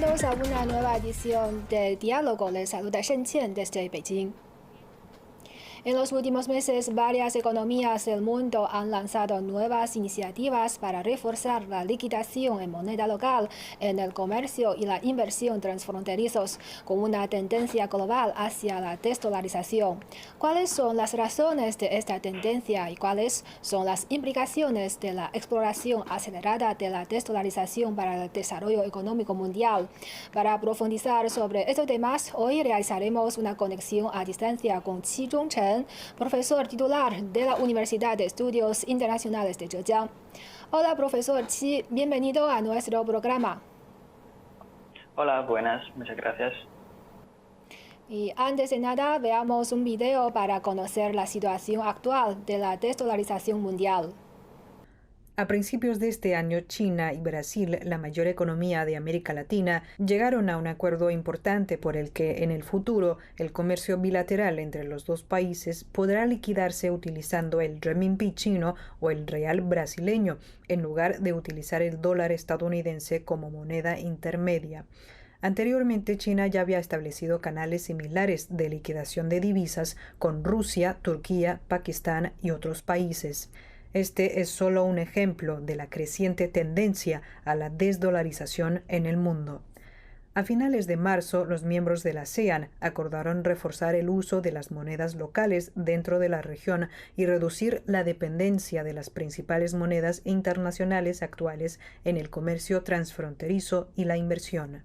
bienvenidos a una nueva edición de Diálogo. Les saluda Shen Qian desde Beijing. En los últimos meses, varias economías del mundo han lanzado nuevas iniciativas para reforzar la liquidación en moneda local en el comercio y la inversión transfronterizos, con una tendencia global hacia la desdolarización. ¿Cuáles son las razones de esta tendencia y cuáles son las implicaciones de la exploración acelerada de la desdolarización para el desarrollo económico mundial? Para profundizar sobre estos temas, hoy realizaremos una conexión a distancia con Qi Zhongchen, profesor titular de la Universidad de Estudios Internacionales de Zhejiang. Hola, profesor Qi, bienvenido a nuestro programa. Hola, buenas, muchas gracias. Y antes de nada, veamos un video para conocer la situación actual de la desdolarización mundial. A principios de este año, China y Brasil, la mayor economía de América Latina, llegaron a un acuerdo importante por el que en el futuro el comercio bilateral entre los dos países podrá liquidarse utilizando el renminbi chino o el real brasileño, en lugar de utilizar el dólar estadounidense como moneda intermedia. Anteriormente, China ya había establecido canales similares de liquidación de divisas con Rusia, Turquía, Pakistán y otros países. Este es solo un ejemplo de la creciente tendencia a la desdolarización en el mundo. A finales de marzo, los miembros de la ASEAN acordaron reforzar el uso de las monedas locales dentro de la región y reducir la dependencia de las principales monedas internacionales actuales en el comercio transfronterizo y la inversión.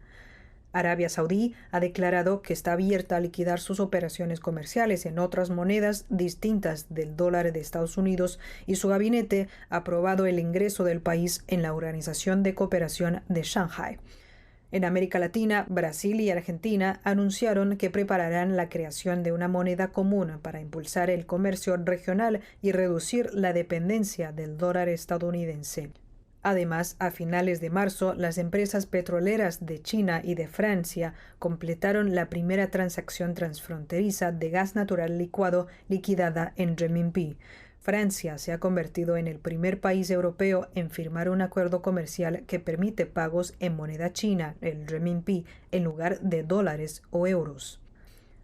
Arabia Saudí ha declarado que está abierta a liquidar sus operaciones comerciales en otras monedas distintas del dólar de Estados Unidos y su gabinete ha aprobado el ingreso del país en la Organización de Cooperación de Shanghái. En América Latina, Brasil y Argentina anunciaron que prepararán la creación de una moneda común para impulsar el comercio regional y reducir la dependencia del dólar estadounidense. Además, a finales de marzo, las empresas petroleras de China y de Francia completaron la primera transacción transfronteriza de gas natural licuado liquidada en renminbi. Francia se ha convertido en el primer país europeo en firmar un acuerdo comercial que permite pagos en moneda china, el renminbi, en lugar de dólares o euros.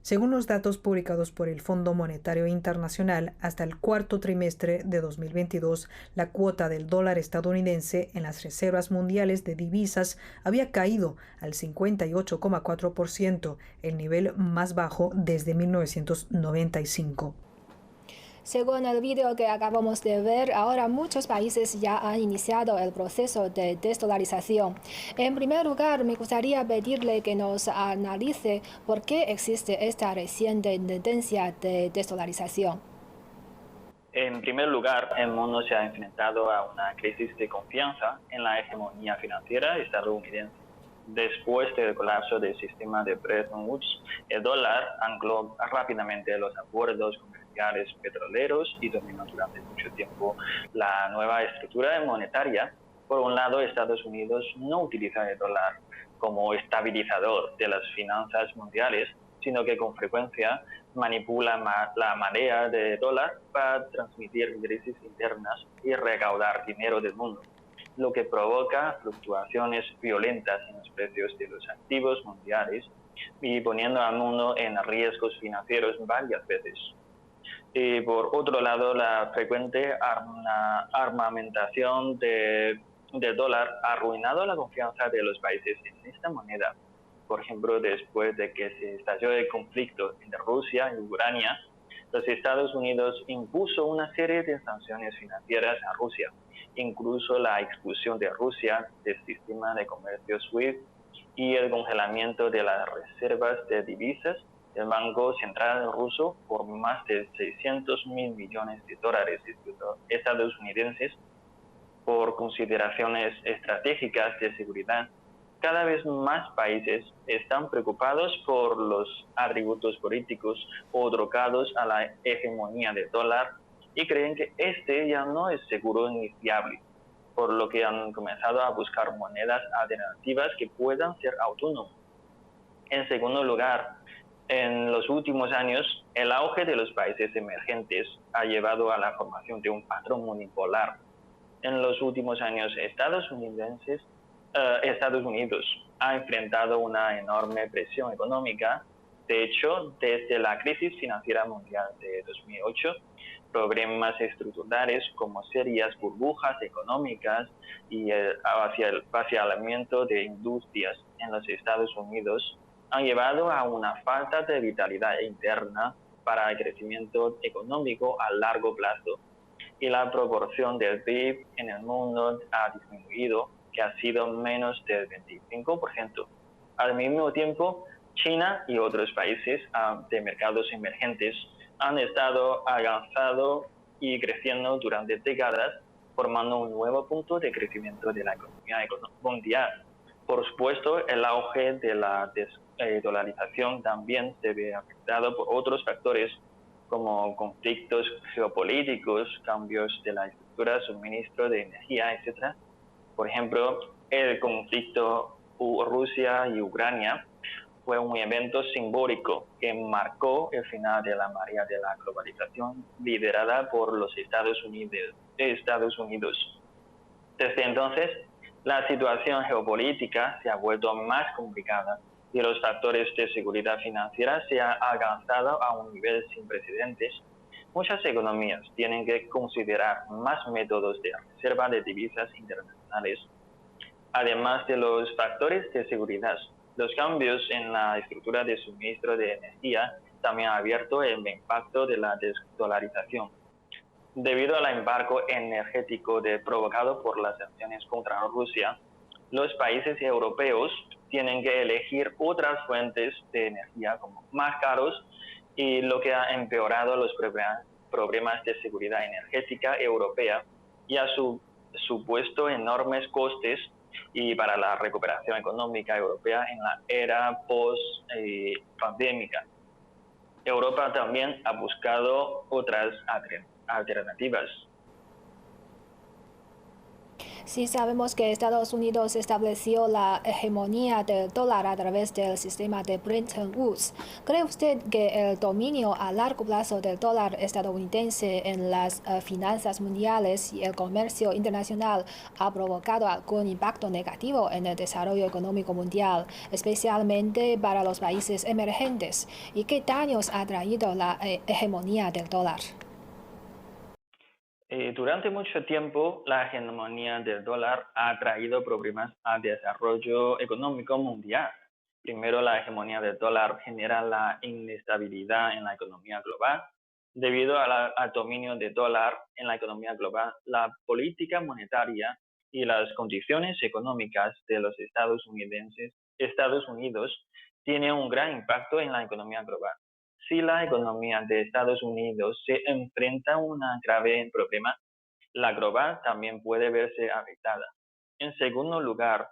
Según los datos publicados por el Fondo Monetario Internacional, hasta el cuarto trimestre de 2022, la cuota del dólar estadounidense en las reservas mundiales de divisas había caído al 58,4%, el nivel más bajo desde 1995. Según el video que acabamos de ver, ahora muchos países ya han iniciado el proceso de desdolarización. En primer lugar, me gustaría pedirle que nos analice por qué existe esta reciente tendencia de desdolarización. En primer lugar, el mundo se ha enfrentado a una crisis de confianza en la hegemonía financiera estadounidense. Después del colapso del sistema de Bretton Woods, el dólar ancló rápidamente los acuerdos comerciales petroleros y dominó durante mucho tiempo la nueva estructura monetaria. Por un lado, Estados Unidos no utiliza el dólar como estabilizador de las finanzas mundiales, sino que con frecuencia manipula la marea de dólar para transmitir crisis internas y recaudar dinero del mundo, lo que provoca fluctuaciones violentas en los precios de los activos mundiales y poniendo al mundo en riesgos financieros varias veces. Y por otro lado, la frecuente armamentación de dólar ha arruinado la confianza de los países en esta moneda. Por ejemplo, después de que se estalló el conflicto entre Rusia y Ucrania, los Estados Unidos impuso una serie de sanciones financieras a Rusia, incluso la expulsión de Rusia del sistema de comercio SWIFT y el congelamiento de las reservas de divisas del Banco Central ruso por más de 600.000 millones de dólares estadounidenses por consideraciones estratégicas de seguridad. Cada vez más países están preocupados por los atributos políticos otorgados a la hegemonía del dólar y creen que este ya no es seguro ni fiable, por lo que han comenzado a buscar monedas alternativas que puedan ser autónomas. En segundo lugar, en los últimos años, el auge de los países emergentes ha llevado a la formación de un patrón unipolar. En los últimos años, estadounidenses Estados Unidos ha enfrentado una enorme presión económica. De hecho, desde la crisis financiera mundial de 2008, problemas estructurales como serias burbujas económicas y el vaciamiento de industrias en los Estados Unidos han llevado a una falta de vitalidad interna para el crecimiento económico a largo plazo, y la proporción del PIB en el mundo ha disminuido, que ha sido menos del 25%. Al mismo tiempo, China y otros países de mercados emergentes han estado avanzando y creciendo durante décadas, formando un nuevo punto de crecimiento de la economía mundial. Por supuesto, el auge de la desdolarización también se ve afectado por otros factores como conflictos geopolíticos, cambios de la estructura de suministro de energía, etc. Por ejemplo, el conflicto Rusia y Ucrania fue un evento simbólico que marcó el final de la marea de la globalización liderada por los Estados Unidos. Desde entonces, la situación geopolítica se ha vuelto más complicada y los factores de seguridad financiera se han alcanzado a un nivel sin precedentes. Muchas economías tienen que considerar más métodos de reserva de divisas internacionales. Además de los factores de seguridad, los cambios en la estructura de suministro de energía también han abierto el impacto de la desdolarización. Debido al embargo energético provocado por las sanciones contra Rusia, los países europeos tienen que elegir otras fuentes de energía como más caros, y lo que ha empeorado los problemas de seguridad energética europea y ha supuesto enormes costes y para la recuperación económica europea en la era post-pandémica. Europa también ha buscado otras alternativas. Sí, sabemos que Estados Unidos estableció la hegemonía del dólar a través del sistema de Bretton Woods. ¿Cree usted que el dominio a largo plazo del dólar estadounidense en las finanzas mundiales y el comercio internacional ha provocado algún impacto negativo en el desarrollo económico mundial, especialmente para los países emergentes? ¿Y qué daños ha traído la hegemonía del dólar? Durante mucho tiempo, la hegemonía del dólar ha traído problemas al desarrollo económico mundial. Primero, la hegemonía del dólar genera la inestabilidad en la economía global. Debido al dominio del dólar en la economía global, la política monetaria y las condiciones económicas de los Estados Unidos tienen un gran impacto en la economía global. Si la economía de Estados Unidos se enfrenta a un grave problema, la global también puede verse afectada. En segundo lugar,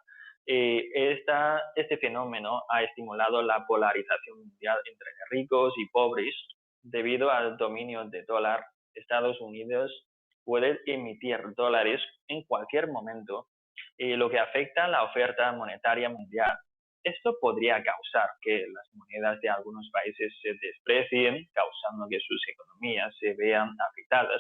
este fenómeno ha estimulado la polarización mundial entre ricos y pobres. Debido al dominio del dólar, Estados Unidos puede emitir dólares en cualquier momento, lo que afecta a la oferta monetaria mundial. Esto podría causar que las monedas de algunos países se desprecien, causando que sus economías se vean afectadas.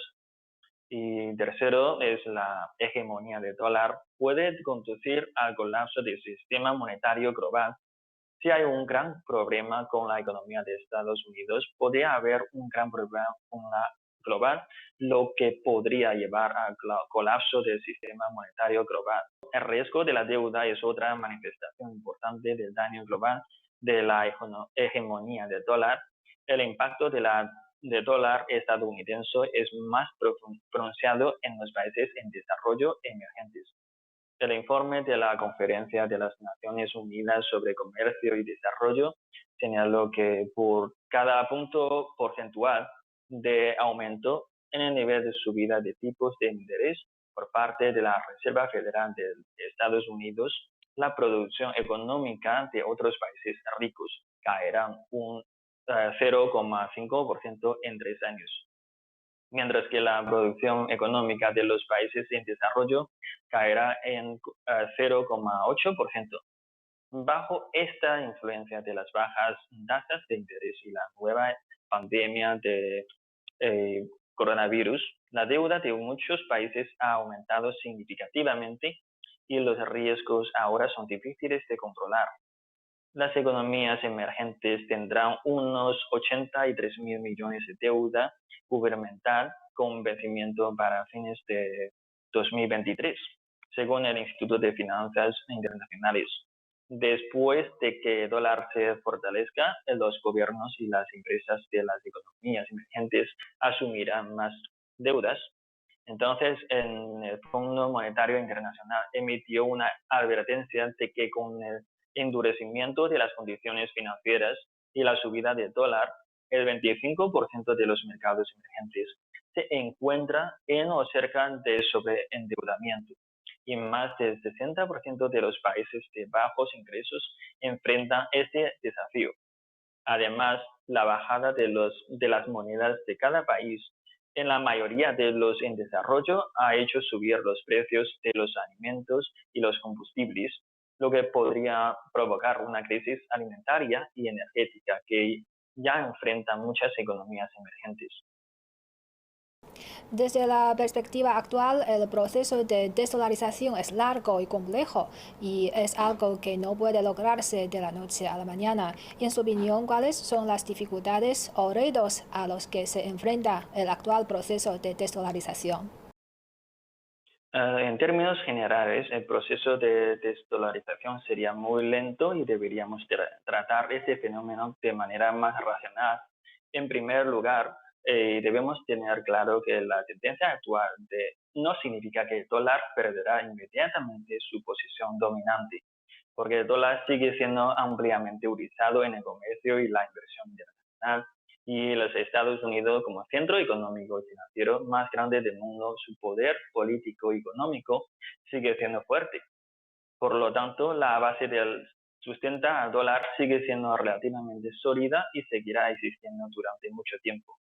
Y tercero, es la hegemonía del dólar. Puede conducir al colapso del sistema monetario global. Si hay un gran problema con la economía de Estados Unidos, podría haber un gran problema con la global, lo que podría llevar al colapso del sistema monetario global. El riesgo de la deuda es otra manifestación importante del daño global de la hegemonía del dólar. El impacto del dólar estadounidense es más pronunciado en los países en desarrollo emergentes. El informe de la Conferencia de las Naciones Unidas sobre Comercio y Desarrollo señaló que por cada punto porcentual de aumento en el nivel de subida de tipos de interés por parte de la Reserva Federal de Estados Unidos, la producción económica de otros países ricos caerá un 0,5% en 3 años, mientras que la producción económica de los países en desarrollo caerá en 0,8%. Bajo esta influencia de las bajas tasas de interés y la nueva pandemia de coronavirus, la deuda de muchos países ha aumentado significativamente y los riesgos ahora son difíciles de controlar. Las economías emergentes tendrán unos 83.000 millones de deuda gubernamental con vencimiento para fines de 2023, según el Instituto de Finanzas Internacionales. Después de que el dólar se fortalezca, los gobiernos y las empresas de las economías emergentes asumirán más deudas. Entonces, el Fondo Monetario Internacional emitió una advertencia de que con el endurecimiento de las condiciones financieras y la subida del dólar, el 25% de los mercados emergentes se encuentra en o cerca de sobreendeudamiento y más del 60% de los países de bajos ingresos enfrentan este desafío. Además, la bajada de las monedas de cada país en la mayoría de los en desarrollo ha hecho subir los precios de los alimentos y los combustibles, lo que podría provocar una crisis alimentaria y energética que ya enfrentan muchas economías emergentes. Desde la perspectiva actual, el proceso de desdolarización es largo y complejo y es algo que no puede lograrse de la noche a la mañana. Y en su opinión, ¿cuáles son las dificultades o retos a los que se enfrenta el actual proceso de desdolarización? En términos generales, el proceso de desdolarización sería muy lento y deberíamos tratar este fenómeno de manera más racional. En primer lugar, debemos tener claro que la tendencia actual no significa que el dólar perderá inmediatamente su posición dominante, porque el dólar sigue siendo ampliamente utilizado en el comercio y la inversión internacional, y los Estados Unidos como centro económico y financiero más grande del mundo, su poder político y económico sigue siendo fuerte. Por lo tanto, la base del sustenta al dólar sigue siendo relativamente sólida y seguirá existiendo durante mucho tiempo.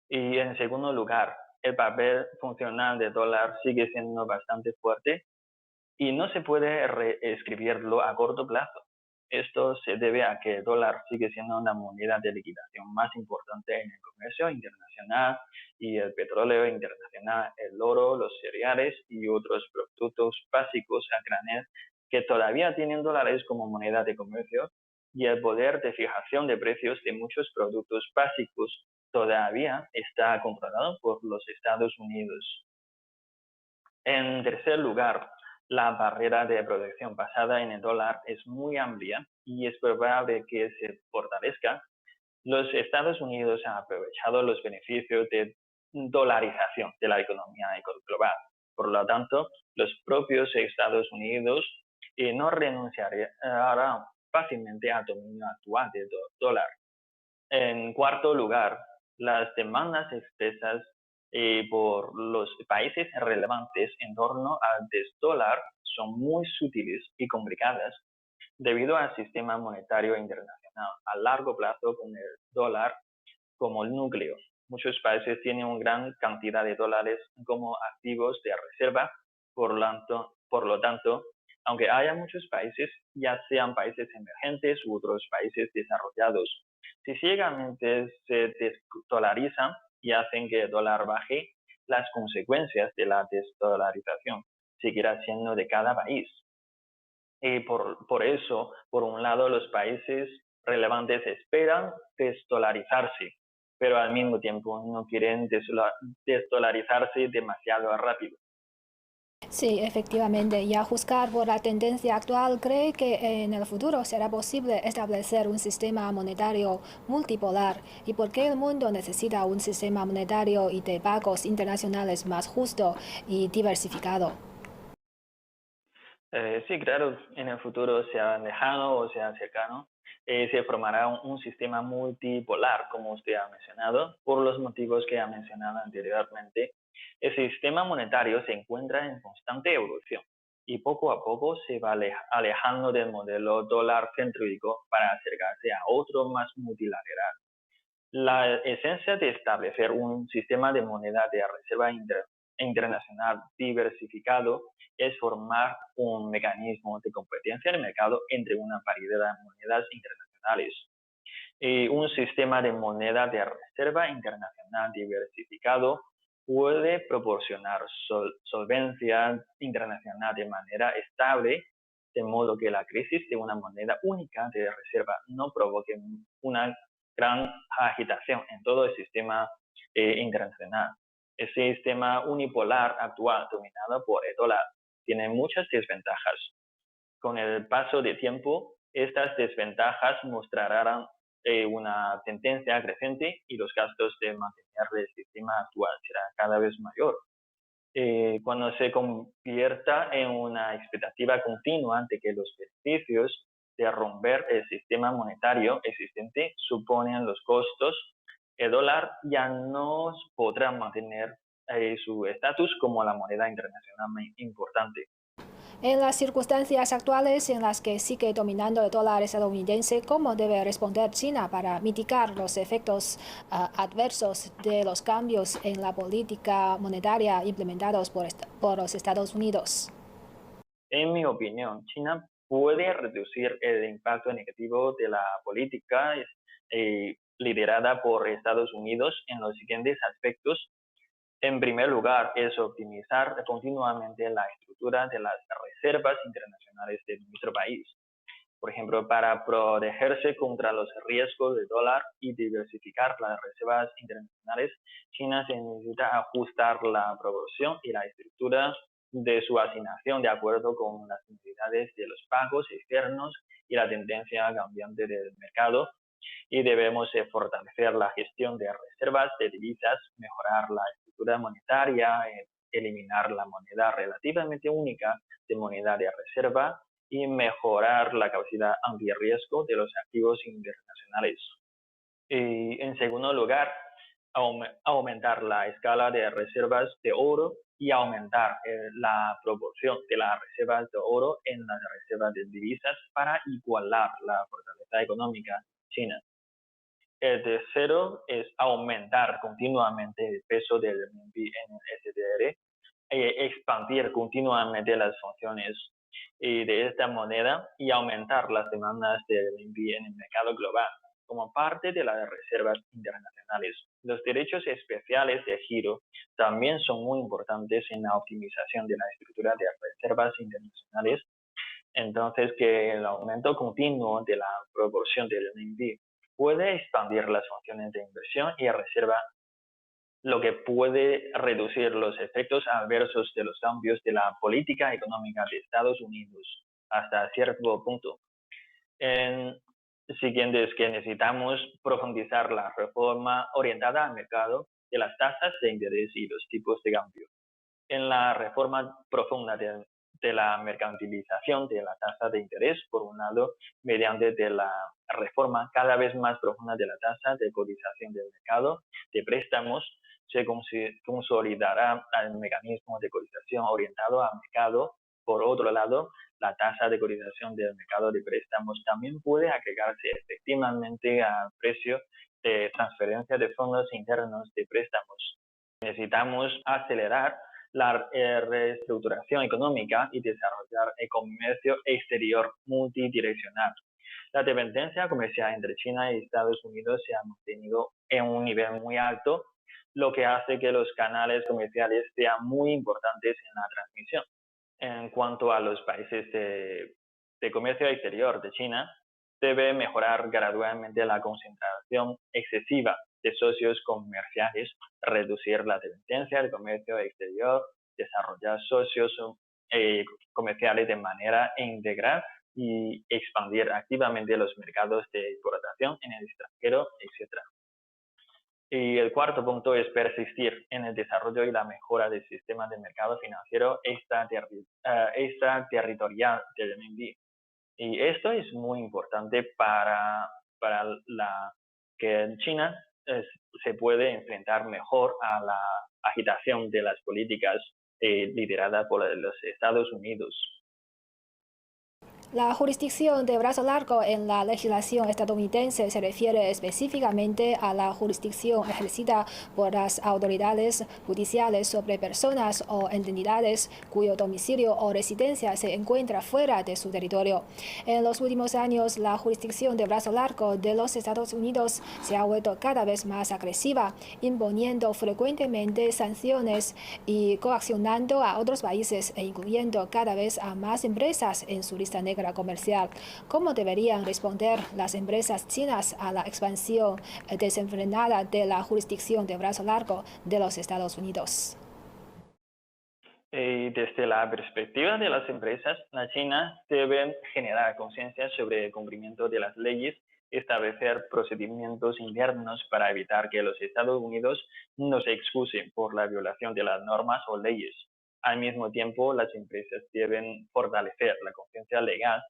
Y en segundo lugar, el papel funcional del dólar sigue siendo bastante fuerte y no se puede reescribirlo a corto plazo. Esto se debe a que el dólar sigue siendo una moneda de liquidación más importante en el comercio internacional y el petróleo internacional, el oro, los cereales y otros productos básicos a granel que todavía tienen dólares como moneda de comercio, y el poder de fijación de precios de muchos productos básicos todavía está controlado por los Estados Unidos. En tercer lugar, la barrera de protección basada en el dólar es muy amplia y es probable que se fortalezca. Los Estados Unidos han aprovechado los beneficios de dolarización de la economía global. Por lo tanto, los propios Estados Unidos no renunciarán fácilmente al dominio actual del dólar. En cuarto lugar, las demandas expresas por los países relevantes en torno al desdólar son muy sutiles y complicadas debido al sistema monetario internacional a largo plazo con el dólar como el núcleo. Muchos países tienen una gran cantidad de dólares como activos de reserva, por lo tanto, aunque haya muchos países, ya sean países emergentes u otros países desarrollados, si ciegamente se desdolarizan y hacen que el dólar baje, las consecuencias de la desdolarización seguirán siendo de cada país. Y por eso, por un lado, los países relevantes esperan desdolarizarse, pero al mismo tiempo no quieren desdolarizarse demasiado rápido. Sí, efectivamente, y a juzgar por la tendencia actual, ¿cree que en el futuro será posible establecer un sistema monetario multipolar? ¿Y por qué el mundo necesita un sistema monetario y de pagos internacionales más justo y diversificado? Sí, claro, en el futuro, sea lejano o sea cercano, se formará un sistema multipolar, como usted ha mencionado, por los motivos que ha mencionado anteriormente. El sistema monetario se encuentra en constante evolución y poco a poco se va alejando del modelo dólar céntrico para acercarse a otro más multilateral. La esencia de establecer un sistema de moneda de reserva internacional diversificado es formar un mecanismo de competencia de mercado entre una variedad de monedas internacionales. Un sistema de moneda de reserva internacional diversificado puede proporcionar solvencia internacional de manera estable, de modo que la crisis de una moneda única de reserva no provoque una gran agitación en todo el sistema internacional. El sistema unipolar actual, dominado por el dólar, tiene muchas desventajas. Con el paso del tiempo, estas desventajas mostrarán una tendencia creciente y los gastos de mantener el sistema actual serán cada vez mayor. Cuando se convierta en una expectativa continua de que los beneficios de romper el sistema monetario existente suponen los costos, el dólar ya no podrá mantener su estatus como la moneda internacional más importante. En las circunstancias actuales en las que sigue dominando el dólar estadounidense, ¿cómo debe responder China para mitigar los efectos adversos de los cambios en la política monetaria implementados por los Estados Unidos? En mi opinión, China puede reducir el impacto negativo de la política liderada por Estados Unidos en los siguientes aspectos. En primer lugar, es optimizar continuamente la estructura de las reservas internacionales de nuestro país. Por ejemplo, para protegerse contra los riesgos del dólar y diversificar las reservas internacionales, China se necesita ajustar la proporción y la estructura de su asignación de acuerdo con las necesidades de los pagos externos y la tendencia cambiante del mercado. Y debemos fortalecer la gestión de reservas de divisas, mejorar la estructura monetaria, eliminar la moneda relativamente única de moneda de reserva y mejorar la capacidad antirriesgo de los activos internacionales. Y en segundo lugar, aumentar la escala de reservas de oro y aumentar la proporción de las reservas de oro en las reservas de divisas para igualar la fortaleza económica china. El tercero es aumentar continuamente el peso del renminbi en el SDR, expandir continuamente las funciones de esta moneda y aumentar las demandas del renminbi en el mercado global como parte de las reservas internacionales. Los derechos especiales de giro también son muy importantes en la optimización de la estructura de reservas internacionales. Entonces, que el aumento continuo de la proporción del renminbi puede expandir las funciones de inversión y reserva, lo que puede reducir los efectos adversos de los cambios de la política económica de Estados Unidos hasta cierto punto. Siguiente es que necesitamos profundizar la reforma orientada al mercado de las tasas de interés y los tipos de cambio. En la reforma profunda de la mercantilización de la tasa de interés, por un lado, mediante de la reforma cada vez más profunda de la tasa de cotización del mercado de préstamos, se consolidará el mecanismo de cotización orientado al mercado. Por otro lado, la tasa de cotización del mercado de préstamos también puede agregarse efectivamente al precio de transferencia de fondos internos de préstamos. Necesitamos acelerar la reestructuración económica y desarrollar el comercio exterior multidireccional. La dependencia comercial entre China y Estados Unidos se ha mantenido en un nivel muy alto, lo que hace que los canales comerciales sean muy importantes en la transmisión. En cuanto a los países de comercio exterior de China, debe mejorar gradualmente la concentración excesiva de socios comerciales, reducir la dependencia del comercio exterior, desarrollar socios comerciales de manera integral y expandir activamente los mercados de exportación en el extranjero, etc. Y el cuarto punto es persistir en el desarrollo y la mejora del sistema de mercado financiero extraterritorial del renminbi. Y esto es muy importante para que China se puede enfrentar mejor a la agitación de las políticas lideradas por los Estados Unidos. La jurisdicción de brazo largo en la legislación estadounidense se refiere específicamente a la jurisdicción ejercida por las autoridades judiciales sobre personas o entidades cuyo domicilio o residencia se encuentra fuera de su territorio. En los últimos años, la jurisdicción de brazo largo de los Estados Unidos se ha vuelto cada vez más agresiva, imponiendo frecuentemente sanciones y coaccionando a otros países e incluyendo cada vez a más empresas en su lista negra comercial. ¿Cómo deberían responder las empresas chinas a la expansión desenfrenada de la jurisdicción de brazo largo de los Estados Unidos? Desde la perspectiva de las empresas, la China debe generar conciencia sobre el cumplimiento de las leyes, establecer procedimientos internos para evitar que los Estados Unidos no se excusen por la violación de las normas o leyes. Al mismo tiempo, las empresas deben fortalecer la conciencia legal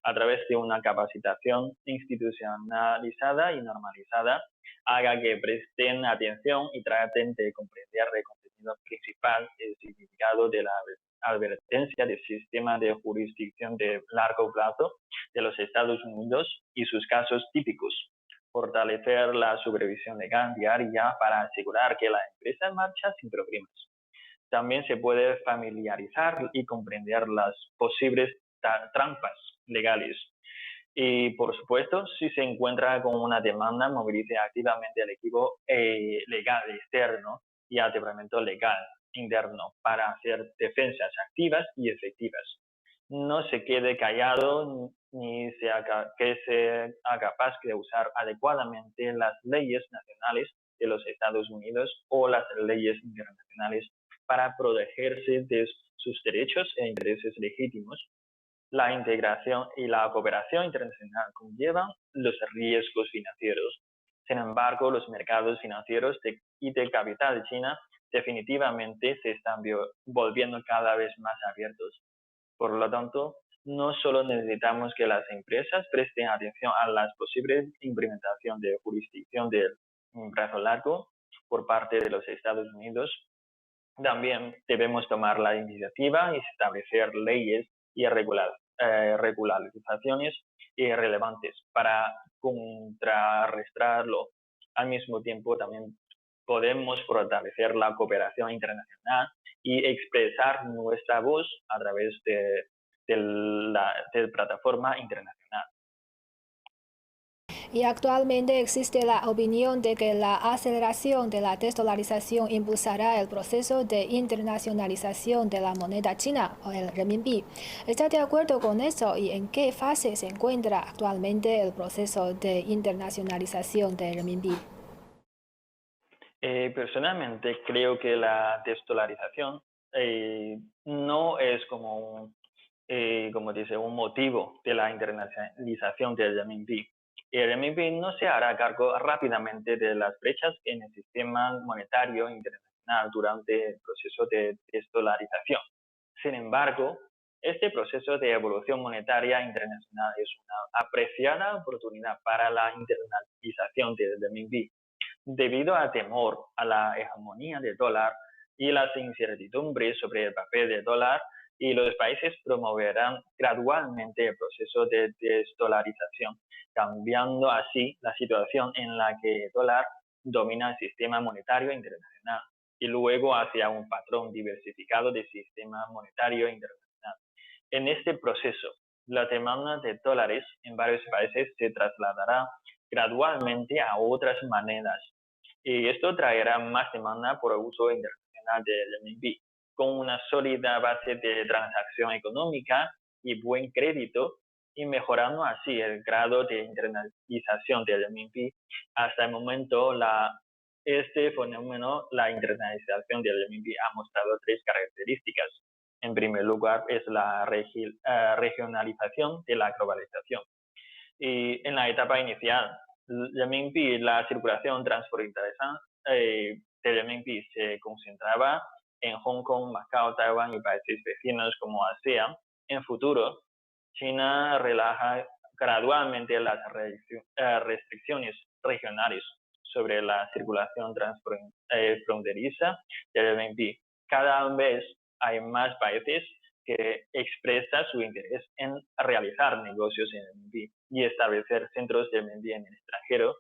a través de una capacitación institucionalizada y normalizada, haga que presten atención y traten de comprender el contenido principal, el significado de la advertencia del sistema de jurisdicción de largo plazo de los Estados Unidos y sus casos típicos. Fortalecer la supervisión legal diaria para asegurar que la empresa marcha sin problemas. También se puede familiarizar y comprender las posibles trampas legales. Y por supuesto, si se encuentra con una demanda, movilice activamente el equipo legal externo y al departamento legal interno para hacer defensas activas y efectivas. No se quede callado ni que sea capaz de usar adecuadamente las leyes nacionales de los Estados Unidos o las leyes internacionales para protegerse de sus derechos e intereses legítimos. La integración y la cooperación internacional conllevan los riesgos financieros. Sin embargo, los mercados financieros y del capital de China definitivamente se están volviendo cada vez más abiertos. Por lo tanto, no solo necesitamos que las empresas presten atención a las posibles implementación de jurisdicción del brazo largo por parte de los Estados Unidos, también debemos tomar la iniciativa y establecer leyes y regularizaciones relevantes para contrarrestarlo. Al mismo tiempo, también podemos fortalecer la cooperación internacional y expresar nuestra voz a través de la plataforma internacional. Y actualmente existe la opinión de que la aceleración de la desdolarización impulsará el proceso de internacionalización de la moneda china o el renminbi. ¿Está de acuerdo con eso y en qué fase se encuentra actualmente el proceso de internacionalización del renminbi? Personalmente creo que la desdolarización no es como dice, un motivo de la internacionalización del renminbi. El renminbi no se hará cargo rápidamente de las brechas en el sistema monetario internacional durante el proceso de desdolarización. Sin embargo, este proceso de evolución monetaria internacional es una apreciada oportunidad para la internacionalización del renminbi. Debido al temor a la hegemonía del dólar y las incertidumbres sobre el papel del dólar, y los países promoverán gradualmente el proceso de desdolarización, cambiando así la situación en la que el dólar domina el sistema monetario internacional y luego hacia un patrón diversificado del sistema monetario internacional. En este proceso, la demanda de dólares en varios países se trasladará gradualmente a otras monedas y esto traerá más demanda por el uso internacional del renminbi. Con una sólida base de transacción económica y buen crédito, y mejorando así el grado de internacionalización del renminbi. Hasta el momento, este fenómeno, la internacionalización del renminbi, ha mostrado tres características. En primer lugar, es la regionalización de la globalización. Y en la etapa inicial, el renminbi, la circulación transfronteriza del renminbi se concentraba en Hong Kong, Macao, Taiwán y países vecinos como ASEAN. En futuro, China relaja gradualmente las restricciones regionales sobre la circulación fronteriza del renminbi. Cada vez hay más países que expresa su interés en realizar negocios en el renminbi y establecer centros de renminbi en el extranjero.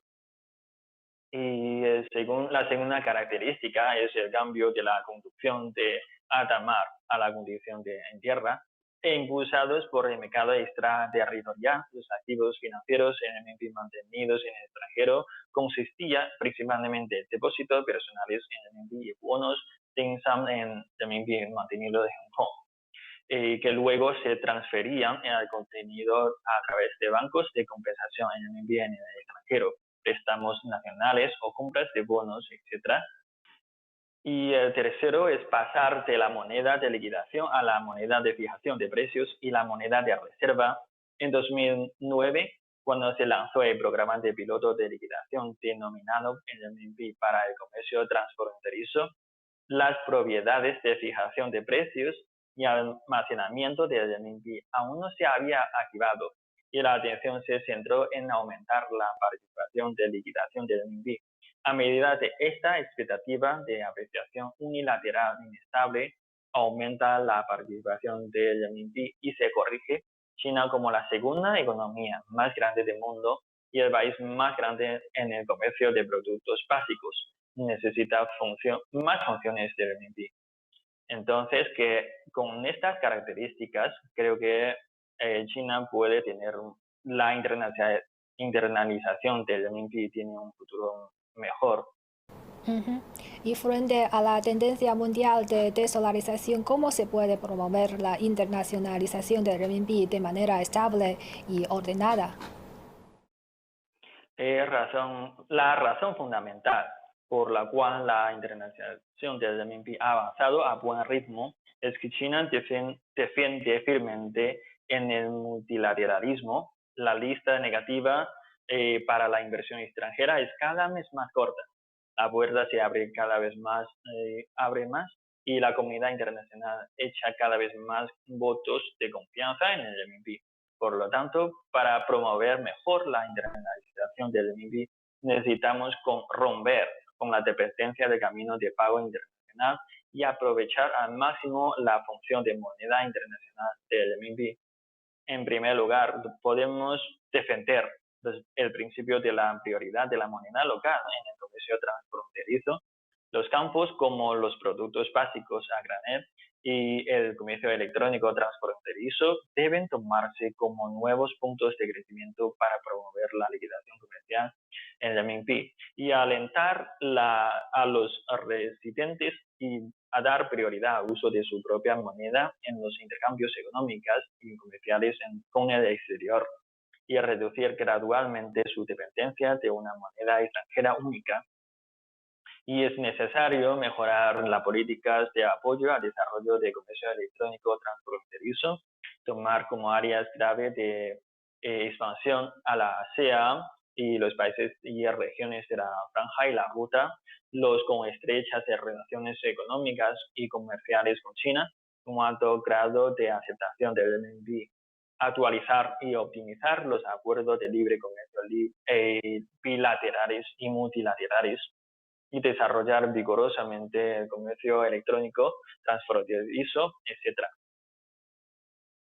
Y según la segunda característica es el cambio de la conducción de alta mar a la condición de en tierra, e impulsados por el mercado extraterritorial. Los activos financieros en el renminbi mantenidos en el extranjero consistía principalmente en depósitos personales en el renminbi y bonos Tingsam en renminbi mantenido de Hong Kong, que luego se transferían al contenido a través de bancos de compensación en el renminbi en el extranjero, préstamos nacionales o compras de bonos, etc. Y el tercero es pasar de la moneda de liquidación a la moneda de fijación de precios y la moneda de reserva. En 2009, cuando se lanzó el programa de piloto de liquidación denominado en el renminbi para el comercio transfronterizo, las propiedades de fijación de precios y almacenamiento del renminbi aún no se había activado y la atención se centró en aumentar la participación de liquidación del renminbi. A medida que esta expectativa de apreciación unilateral inestable aumenta la participación del renminbi y se corrige, China, como la segunda economía más grande del mundo y el país más grande en el comercio de productos básicos, necesita más funciones de renminbi. Entonces, que con estas características, creo que China puede tener la internalización del renminbi, tiene un futuro mejor. Y frente a la tendencia mundial de desdolarización, ¿cómo se puede promover la internacionalización del renminbi de manera estable y ordenada? La razón fundamental por la cual la internacionalización del renminbi ha avanzado a buen ritmo es que China defiende firmemente en el multilateralismo. La lista negativa para la inversión extranjera es cada vez más corta. La puerta se abre cada vez más, y la comunidad internacional echa cada vez más votos de confianza en el renminbi. Por lo tanto, para promover mejor la internacionalización del renminbi, necesitamos romper con la dependencia del camino de pago internacional y aprovechar al máximo la función de moneda internacional del renminbi. En primer lugar, podemos defender el principio de la prioridad de la moneda local en el comercio transfronterizo. Los campos como los productos básicos a granel y el comercio electrónico transfronterizo deben tomarse como nuevos puntos de crecimiento para promover la liquidación comercial en el renminbi y alentar a los residentes y a dar prioridad al uso de su propia moneda en los intercambios económicos y comerciales con el exterior y a reducir gradualmente su dependencia de una moneda extranjera única. Y es necesario mejorar las políticas de apoyo al desarrollo de comercio electrónico transfronterizo, tomar como áreas clave de expansión a la ASEAN y los países y regiones de la franja y la ruta, los con estrechas relaciones económicas y comerciales con China, un alto grado de aceptación del renminbi, actualizar y optimizar los acuerdos de libre comercio bilaterales y multilaterales y desarrollar vigorosamente el comercio electrónico transfronterizo, etc.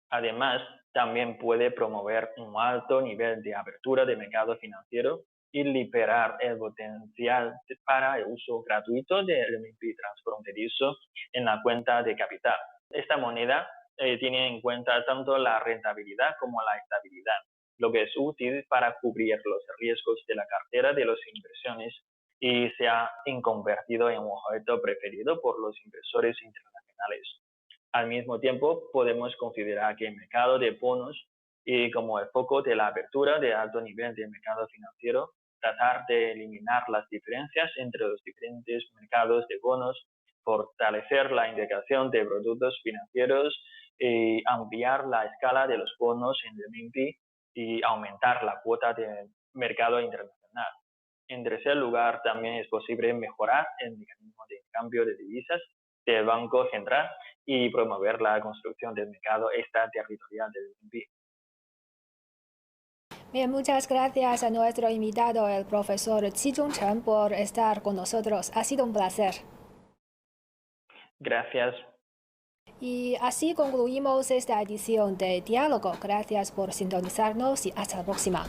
Además, también puede promover un alto nivel de apertura de mercado financiero y liberar el potencial para el uso gratuito del renminbi transfronterizo en la cuenta de capital. Esta moneda tiene en cuenta tanto la rentabilidad como la estabilidad, lo que es útil para cubrir los riesgos de la cartera de las inversiones y se ha convertido en un objeto preferido por los inversores internacionales. Al mismo tiempo, podemos considerar que el mercado de bonos y como el foco de la apertura de alto nivel del mercado financiero, tratar de eliminar las diferencias entre los diferentes mercados de bonos, fortalecer la integración de productos financieros y ampliar la escala de los bonos en renminbi y aumentar la cuota del mercado internacional. En tercer lugar, también es posible mejorar el mecanismo de cambio de divisas del Banco Central y promover la construcción del mercado extraterritorial del renminbi. Bien, muchas gracias a nuestro invitado, el profesor Qi Zhongchen, por estar con nosotros. Ha sido un placer. Gracias. Y así concluimos esta edición de Diálogo. Gracias por sintonizarnos y hasta la próxima.